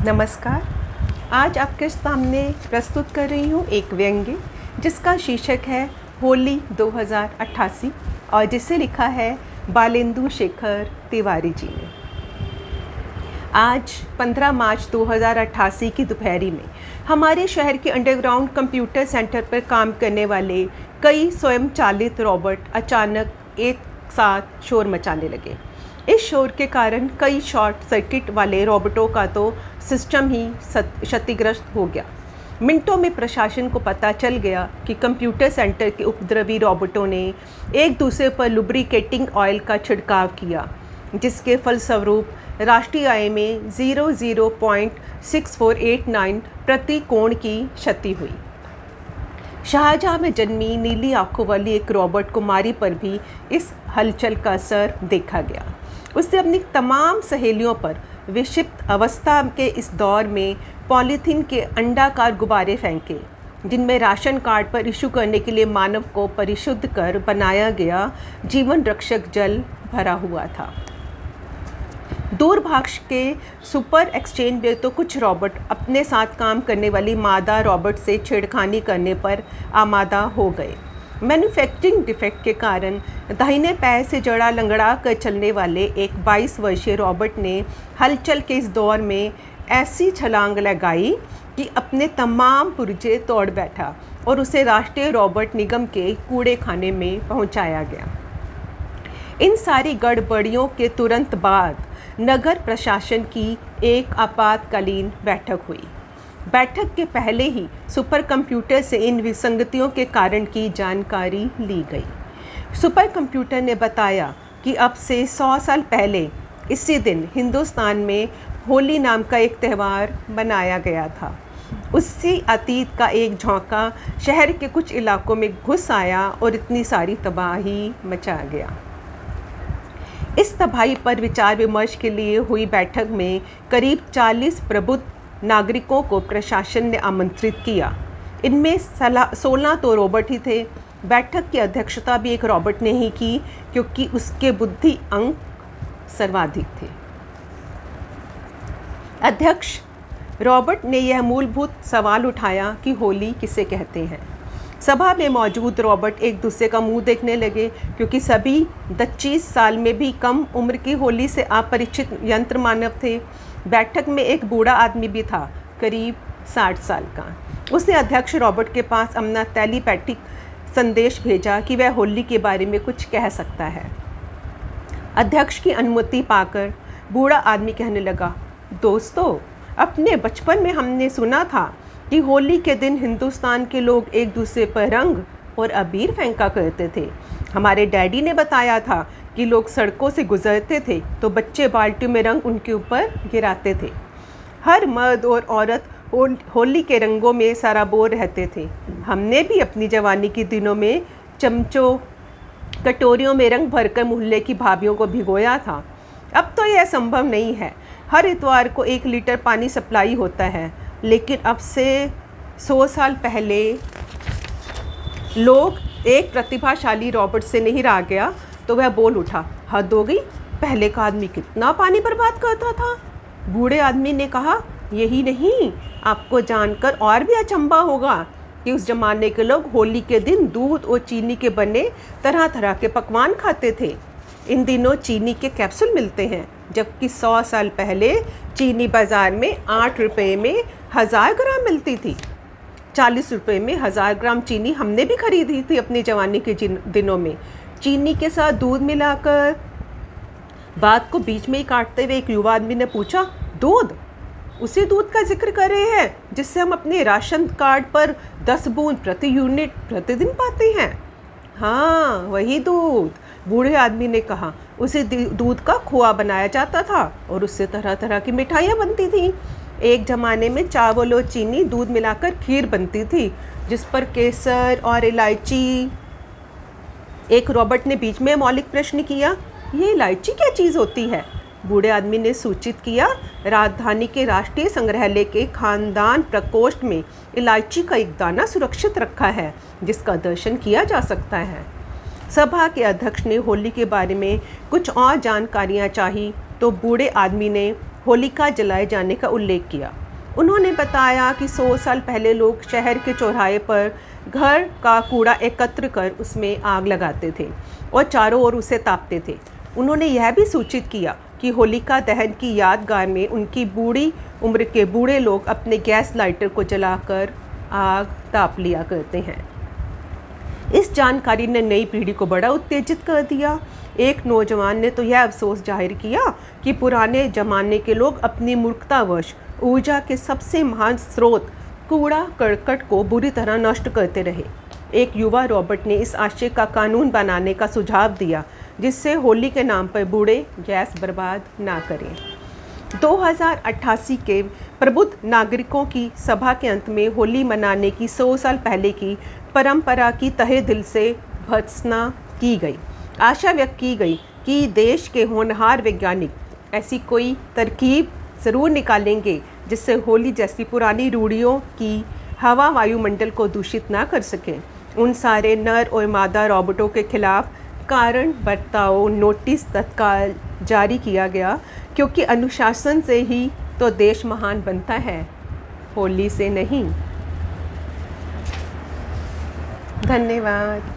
नमस्कार। आज आपके सामने प्रस्तुत कर रही हूँ एक व्यंग्य जिसका शीर्षक है होली 2088 और जिसे लिखा है बालेंदु शेखर तिवारी जी ने। आज 15 मार्च 2088 की दोपहरी में हमारे शहर के अंडरग्राउंड कंप्यूटर सेंटर पर काम करने वाले कई स्वयं चालित रोबोट अचानक एक साथ शोर मचाने लगे। इस शोर के कारण कई शॉर्ट सर्किट वाले रोबोटों का तो सिस्टम ही क्षतिग्रस्त हो गया। मिनटों में प्रशासन को पता चल गया कि कंप्यूटर सेंटर के उपद्रवी रोबोटों ने एक दूसरे पर लुब्रिकेटिंग ऑयल का छिड़काव किया, जिसके फलस्वरूप राष्ट्रीय आय में 00.6489 प्रति कोण की क्षति हुई। शाहजहां में जन्मी नीली आंखों वाली एक रोबोट कुमारी पर भी इस हलचल का असर देखा गया। उसने अपनी तमाम सहेलियों पर विक्षिप्त अवस्था के इस दौर में पॉलीथीन के अंडाकार गुब्बारे फेंके, जिनमें राशन कार्ड पर इशू करने के लिए मानव को परिशुद्ध कर बनाया गया जीवन रक्षक जल भरा हुआ था। दूरभाष के सुपर एक्सचेंज में तो कुछ रोबोट अपने साथ काम करने वाली मादा रोबोट से छेड़खानी करने पर आमादा हो गए। मैन्युफैक्चरिंग डिफेक्ट के कारण दाहिने पैर से जड़ा लंगड़ा कर चलने वाले एक 22 वर्षीय रोबोट ने हलचल के इस दौर में ऐसी छलांग लगाई कि अपने तमाम पुर्जे तोड़ बैठा और उसे राष्ट्रीय रोबोट निगम के कूड़े खाने में पहुंचाया गया। इन सारी गड़बड़ियों के तुरंत बाद नगर प्रशासन की एक आपातकालीन बैठक हुई। बैठक के पहले ही सुपर कंप्यूटर से इन विसंगतियों के कारण की जानकारी ली गई। सुपर कंप्यूटर ने बताया कि अब से 100 साल पहले इसी दिन हिंदुस्तान में होली नाम का एक त्यौहार मनाया गया था। उसी अतीत का एक झोंका शहर के कुछ इलाकों में घुस आया और इतनी सारी तबाही मचा गया। इस तबाही पर विचार विमर्श के लिए हुई बैठक में करीब 40 प्रबुद्ध नागरिकों को प्रशासन ने आमंत्रित किया। इनमें 16 तो रोबोट ही थे। बैठक की अध्यक्षता भी एक रोबोट ने ही की, क्योंकि उसके बुद्धि अंक सर्वाधिक थे। अध्यक्ष रोबोट ने यह मूलभूत सवाल उठाया कि होली किसे कहते हैं। सभा में मौजूद रोबोट एक दूसरे का मुंह देखने लगे, क्योंकि सभी 25 साल में भी कम उम्र की होली से अपरिचित यंत्र मानव थे। बैठक में एक बूढ़ा आदमी भी था, करीब 60 साल का। उसने अध्यक्ष रोबोट के पास अपना टेलीपैथिक संदेश भेजा कि वह होली के बारे में कुछ कह सकता है। अध्यक्ष की अनुमति पाकर बूढ़ा आदमी कहने लगा, दोस्तों, अपने बचपन में हमने सुना था कि होली के दिन हिंदुस्तान के लोग एक दूसरे पर रंग और अबीर फेंका करते थे। हमारे डैडी ने बताया था कि लोग सड़कों से गुजरते थे तो बच्चे बाल्टी में रंग उनके ऊपर गिराते थे। हर मर्द और औरत होली के रंगों में सराबोर रहते थे। हमने भी अपनी जवानी के दिनों में चमचों कटोरियों में रंग भरकर मोहल्ले की भाभियों को भिगोया था। अब तो यह संभव नहीं है। हर इतवार को 1 लीटर पानी सप्लाई होता है, लेकिन अब से 100 साल पहले लोग एक प्रतिभाशाली रोबोट से नहीं रहा गया तो वह बोल उठा, हद हो गई, पहले का आदमी कितना पानी बर्बाद करता था। बूढ़े आदमी ने कहा, यही नहीं, आपको जानकर और भी अचंभा होगा कि उस जमाने के लोग होली के दिन दूध और चीनी के बने तरह तरह के पकवान खाते थे। इन दिनों चीनी के कैप्सूल मिलते हैं, जबकि 100 साल पहले चीनी बाज़ार में 8 रुपये में 1000 ग्राम मिलती थी। 40 रुपये में 1000 ग्राम चीनी हमने भी खरीदी थी अपनी जवानी के दिनों में। चीनी के साथ दूध मिलाकर। बात को बीच में ही काटते हुए एक युवा आदमी ने पूछा, दूध? उसी दूध का जिक्र कर रहे हैं जिससे हम अपने राशन कार्ड पर 10 बूंद प्रति यूनिट प्रतिदिन पाते हैं। हाँ, वही दूध, बूढ़े आदमी ने कहा। उसी दूध का खोआ बनाया जाता था और उससे तरह तरह की मिठाइयाँ बनती थीं। एक ज़माने में चावल और चीनी दूध मिलाकर खीर बनती थी, जिस पर केसर और इलायची। एक रोबोट ने बीच में मौलिक प्रश्न किया, ये इलायची क्या चीज़ होती है? बूढ़े आदमी ने सूचित किया, राजधानी के राष्ट्रीय संग्रहालय के खानदान प्रकोष्ठ में इलायची का एक दाना सुरक्षित रखा है, जिसका दर्शन किया जा सकता है। सभा के अध्यक्ष ने होली के बारे में कुछ और जानकारियां चाही तो बूढ़े आदमी ने होलिका जलाए जाने का उल्लेख किया। उन्होंने बताया कि 100 साल पहले लोग शहर के चौराहे पर घर का कूड़ा एकत्र कर उसमें आग लगाते थे और चारों ओर उसे तापते थे। उन्होंने यह भी सूचित किया कि होलिका दहन की यादगार में उनकी बूढ़ी उम्र के बूढ़े लोग अपने गैस लाइटर को जलाकर आग ताप लिया करते हैं। इस जानकारी ने नई पीढ़ी को बड़ा उत्तेजित कर दिया। एक नौजवान ने तो यह अफसोस जाहिर किया कि पुराने जमाने के लोग अपनी मूर्खतावश ऊर्जा के सबसे महान स्रोत कूड़ा करकट को बुरी तरह नष्ट करते रहे। एक युवा रॉबर्ट ने इस आशय का कानून बनाने का सुझाव दिया जिससे होली के नाम पर बूढ़े गैस बर्बाद ना करें। 2088 के प्रबुद्ध नागरिकों की सभा के अंत में होली मनाने की 100 साल पहले की परंपरा की तहे दिल से भर्त्सना की गई। आशा व्यक्त की गई कि देश के होनहार वैज्ञानिक ऐसी कोई तरकीब ज़रूर निकालेंगे जिससे होली जैसी पुरानी रूढ़ियों की हवा वायुमंडल को दूषित ना कर सकें। उन सारे नर और मादा रॉबोटों के खिलाफ कारण बताओ नोटिस तत्काल जारी किया गया, क्योंकि अनुशासन से ही तो देश महान बनता है, होली से नहीं। धन्यवाद।